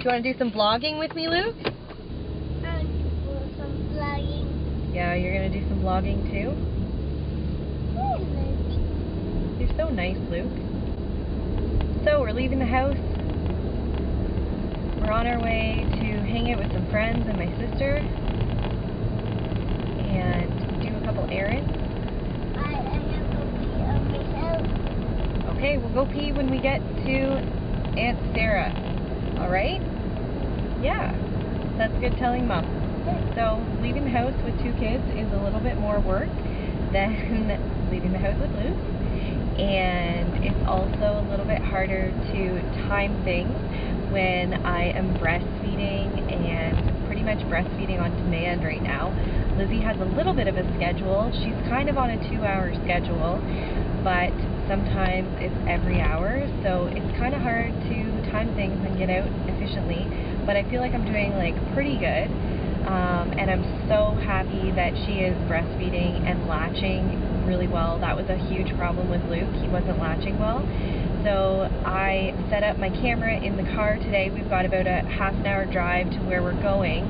Do you want to do some vlogging with me, Luke? Some vlogging. Yeah, you're going to do some vlogging too? You're so nice, Luke. So, we're leaving the house. We're on our way to hang out with some friends and my sister. And do a couple errands. I have to pee on myself. Okay, we'll go pee when we get to Aunt Sarah. Alright? Yeah. That's good telling Mom. So, leaving the house with 2 kids is a little bit more work than leaving the house with Luke. And it's also a little bit harder to time things when I am breastfeeding, and pretty much breastfeeding on demand right now. Lizzy has a little bit of a schedule. She's kind of on a 2-hour schedule, but sometimes it's every hour, so it's kind of hard to time things and get out efficiently. But I feel like I'm doing like pretty good, and I'm so happy that she is breastfeeding and latching really well. That was a huge problem with Luke. He wasn't latching well. So I set up my camera in the car today. We've got about a half-an-hour drive to where we're going,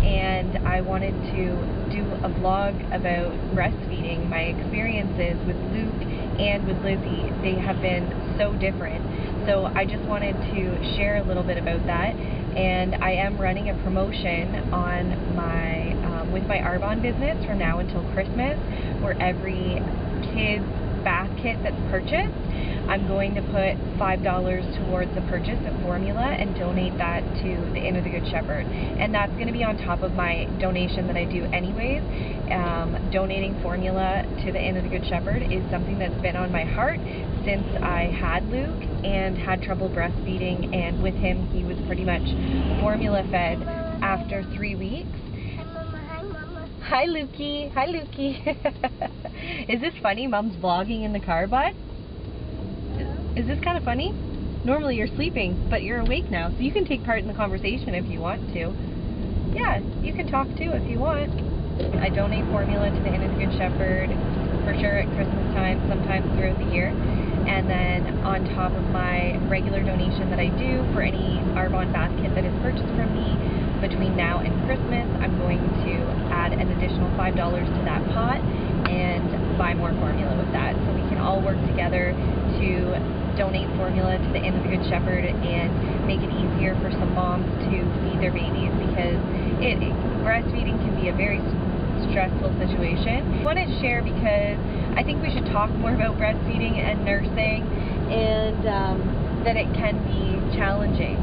and I wanted to do a vlog about breastfeeding, my experiences with Luke and with Lizzy. They have been so different. So I just wanted to share a little bit about that. And I am running a promotion on my with my Arbonne business from now until Christmas, where every kid's bath kit that's purchased, I'm going to put $5 towards the purchase of formula and donate that to the Inn of the Good Shepherd. And that's going to be on top of my donation that I do anyways. Donating formula to the Inn of the Good Shepherd is something that's been on my heart since I had Luke and had trouble breastfeeding, and with him he was pretty much formula fed after 3 weeks. Hi, Lukey. Hi, Lukey. Is this funny? Mom's vlogging in the car, bud? Is this kind of funny? Normally you're sleeping, but you're awake now, so you can take part in the conversation if you want to. Yeah, you can talk too if you want. I donate formula to the Inn of the Good Shepherd, for sure at Christmas time, sometimes throughout the year. And then on top of my regular donation that I do for any Arbonne bath kit that is purchased from me between now and Christmas, I'm going to add an additional $5 to that pot and buy more formula with that. So we can all work together to donate formula to the Inn of the Good Shepherd and make it easier for some moms to feed their babies, because breastfeeding can be a very stressful situation. I want to share because I think we should talk more about breastfeeding and nursing, and that it can be challenging.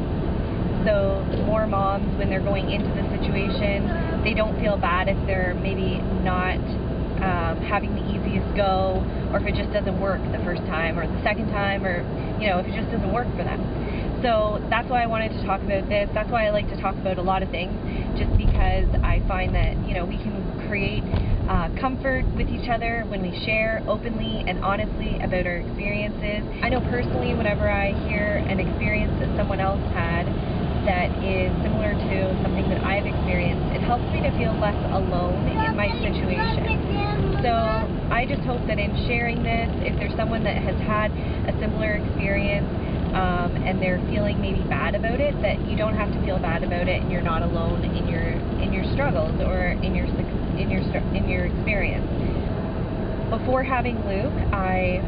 So more moms, when they're going into the situation, they don't feel bad if they're maybe not having the easiest go, or if it just doesn't work the first time or the second time, or if it just doesn't work for them. So that's why I wanted to talk about this. That's why I like to talk about a lot of things, just because I find that we can create comfort with each other when we share openly and honestly about our experiences. I know personally, whenever I hear an experience that someone else had that is similar to something that I've experienced, it helps me to feel less alone in my situation. So I just hope that in sharing this, if there's someone that has had a similar experience and they're feeling maybe bad about it, that you don't have to feel bad about it, and you're not alone in your struggles or in your experience. Before having Luke, I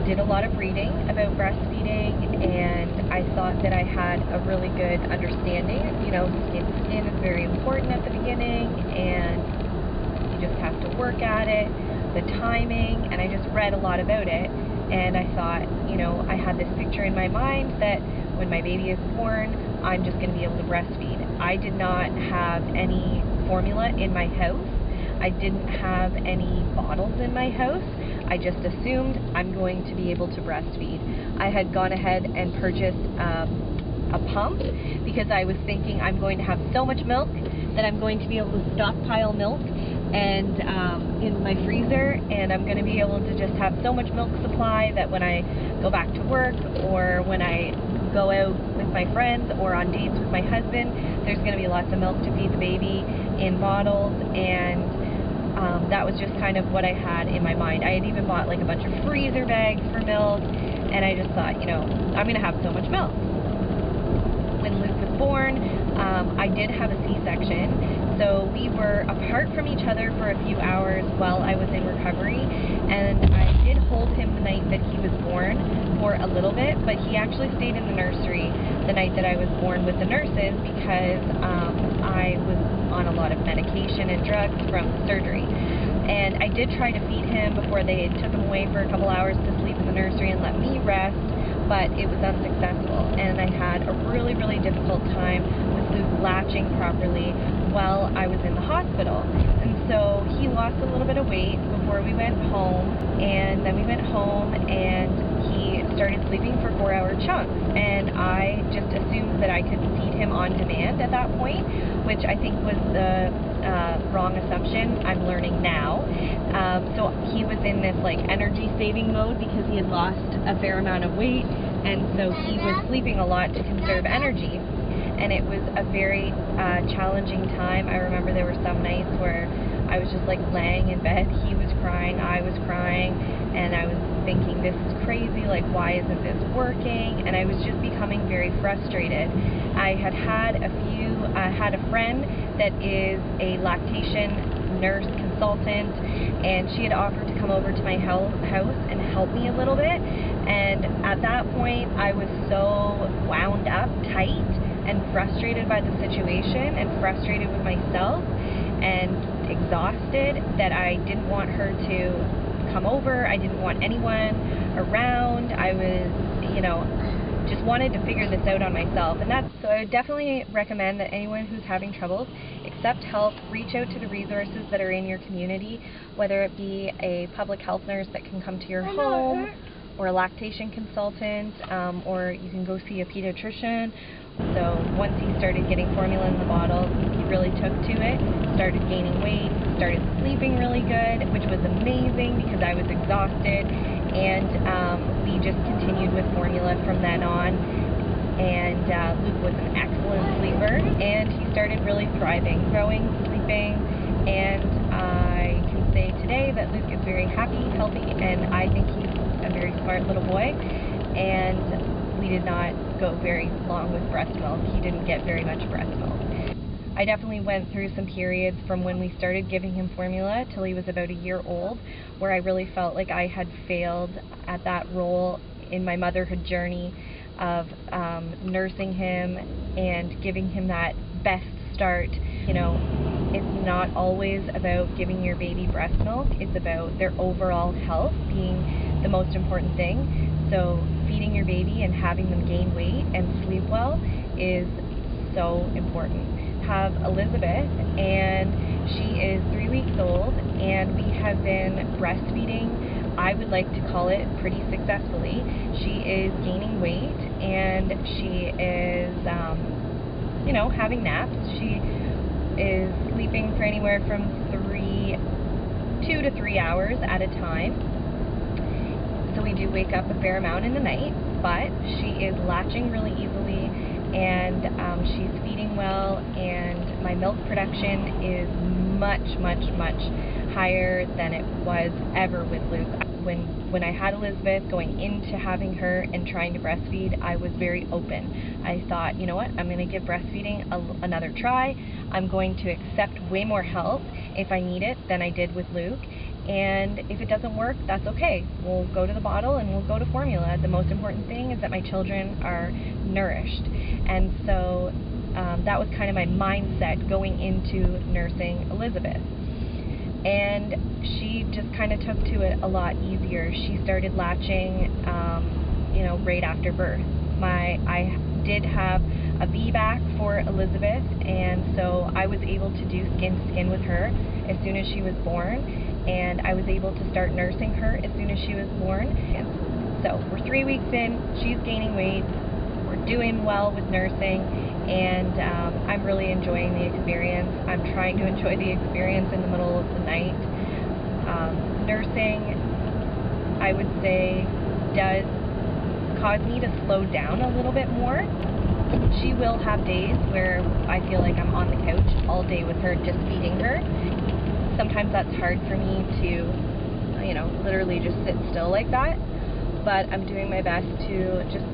did a lot of reading about breastfeeding, and I thought that I had a really good understanding. Skin to skin is very important at the beginning, and you just have to work at it, the timing, and I just read a lot about it, and I thought, I had this picture in my mind that when my baby is born, I'm just going to be able to breastfeed. I did not have any formula in my house. I didn't have any bottles in my house. I just assumed I'm going to be able to breastfeed. I had gone ahead and purchased a pump because I was thinking I'm going to have so much milk that I'm going to be able to stockpile milk and in my freezer, and I'm going to be able to just have so much milk supply that when I go back to work, or when I go out with my friends or on dates with my husband, there's going to be lots of milk to feed the baby in bottles. And that was just kind of what I had in my mind. I had even bought like a bunch of freezer bags for milk, and I just thought, I'm going to have so much milk. When Luke was born. I did have a C-section, so we were apart from each other for a few hours while I was in recovery, and I did hold him the night that he was born for a little bit, but he actually stayed in the nursery the night that I was born with the nurses because I was on a lot of medication and drugs from surgery. And I did try to feed him before they took him away for a couple hours to sleep in the nursery and let me rest, but it was unsuccessful, and I had a really, really difficult time with Luke latching properly while I was in the hospital. And so he lost a little bit of weight before we went home, and then we went home and he started sleeping for 4-hour chunks, and I just assumed that I could feed him on demand at that point, which I think was the wrong assumption. I'm learning now. So he was in this like energy saving mode because he had lost a fair amount of weight, and so he was sleeping a lot to conserve energy, and it was a very challenging time. I remember there were some nights where I was just like laying in bed, he was crying, I was crying, and I was thinking, this is crazy, like why isn't this working? And I was just becoming very frustrated. I had a friend that is a lactation nurse consultant, and she had offered to come over to my house and help me a little bit, and at that point I was so wound up tight and frustrated by the situation and frustrated with myself and exhausted that I didn't want her to come over. I didn't want anyone around. I was, just wanted to figure this out on myself. And so I would definitely recommend that anyone who's having troubles, accept help, reach out to the resources that are in your community, whether it be a public health nurse that can come to your home, or a lactation consultant, or you can go see a pediatrician. So once he started getting formula in the bottle, he really took to it, started gaining weight, started sleeping really good, which was amazing because I was exhausted, and we just continued with formula from then on. And Luke was an excellent sleeper, and he started really thriving, growing, sleeping, and I can say today that Luke is very happy, healthy, and I think he's a very smart little boy. And we did not go very long with breast milk. He didn't get very much breast milk. I definitely went through some periods from when we started giving him formula till he was about a year old where I really felt like I had failed at that role in my motherhood journey of nursing him and giving him that best start. It's not always about giving your baby breast milk. It's about their overall health being the most important thing. So feeding your baby and having them gain weight and sleep well is so important. Have Elizabeth, and she is 3 weeks old, and we have been breastfeeding, I would like to call it, pretty successfully. She is gaining weight, and she is, having naps. She is sleeping for anywhere from 2 to 3 hours at a time. So we do wake up a fair amount in the night, but she is latching really easily, and she's feeding well, and my milk production is much, much, much higher than it was ever with Luke. When I had Elizabeth, going into having her and trying to breastfeed, I was very open. I thought, you know what, I'm going to give breastfeeding another try. I'm going to accept way more help if I need it than I did with Luke. And if it doesn't work, that's okay. We'll go to the bottle and we'll go to formula. The most important thing is that my children are nourished. And so that was kind of my mindset going into nursing Elizabeth. And she just kind of took to it a lot easier. She started latching, right after birth. I did have a VBAC for Elizabeth, and so I was able to do skin-to-skin with her as soon as she was born, and I was able to start nursing her as soon as she was born. And so we're 3 weeks in, she's gaining weight, we're doing well with nursing, and I'm really enjoying the experience. I'm trying to enjoy the experience in the middle of the night. Nursing, I would say, does cause me to slow down a little bit more. She will have days where I feel like I'm on the couch all day with her, just feeding her. Sometimes that's hard for me to, literally just sit still like that. But I'm doing my best to just,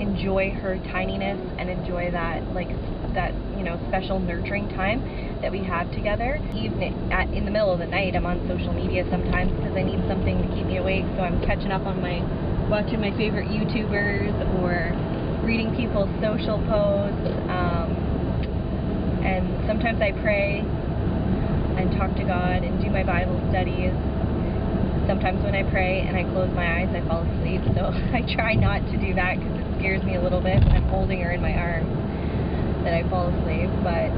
enjoy her tininess and enjoy that, like, that, you know, special nurturing time that we have together. In the middle of the night, I'm on social media sometimes because I need something to keep me awake, so I'm catching up on watching my favorite YouTubers or reading people's social posts, and sometimes I pray and talk to God and do my Bible studies. Sometimes when I pray and I close my eyes, I fall asleep, so I try not to do that because it scares me a little bit when I'm holding her in my arms that I fall asleep. But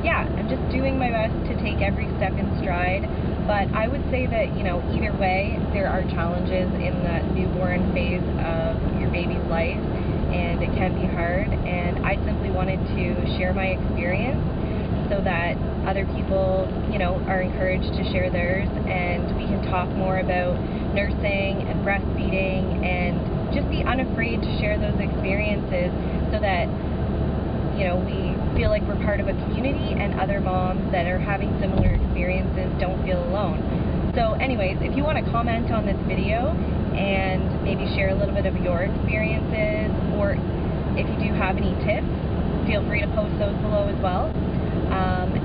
yeah, I'm just doing my best to take every step in stride. But I would say that, you know, either way, there are challenges in that newborn phase of your baby's life, and it can be hard. And I simply wanted to share my experience so that other people, you know, are encouraged to share theirs, and we can talk more about nursing and breastfeeding and just be unafraid to share those experiences so that, you know, we feel like we're part of a community and other moms that are having similar experiences don't feel alone. So anyways, if you want to comment on this video and maybe share a little bit of your experiences, or if you do have any tips, feel free to post those below as well.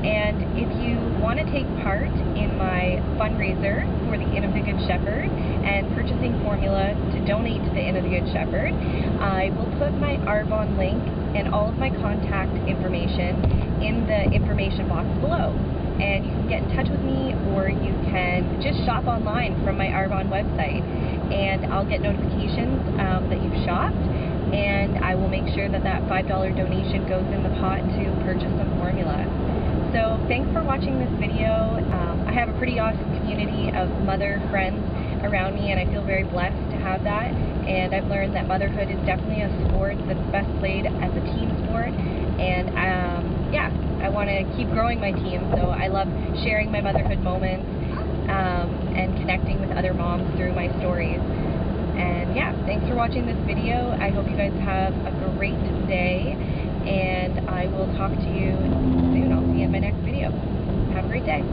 And if you want to take part in my fundraiser for the Inn of the Good Shepherd and purchasing formula to donate to the Inn of the Good Shepherd, I will put my Arbonne link and all of my contact information in the information box below. And you can get in touch with me, or you can just shop online from my Arbonne website, and I'll get notifications that you've shopped, and I will make sure that that $5 donation goes in the pot to purchase some formula. So thanks for watching this video. I have a pretty awesome community of mother friends around me, and I feel very blessed to have that. And I've learned that motherhood is definitely a sport that's best played as a team sport. And yeah, I want to keep growing my team, so I love sharing my motherhood moments and connecting with other moms through my stories. And yeah, thanks for watching this video. I hope you guys have a great day, and I will talk to you soon. I'll see you in my next video. Have a great day.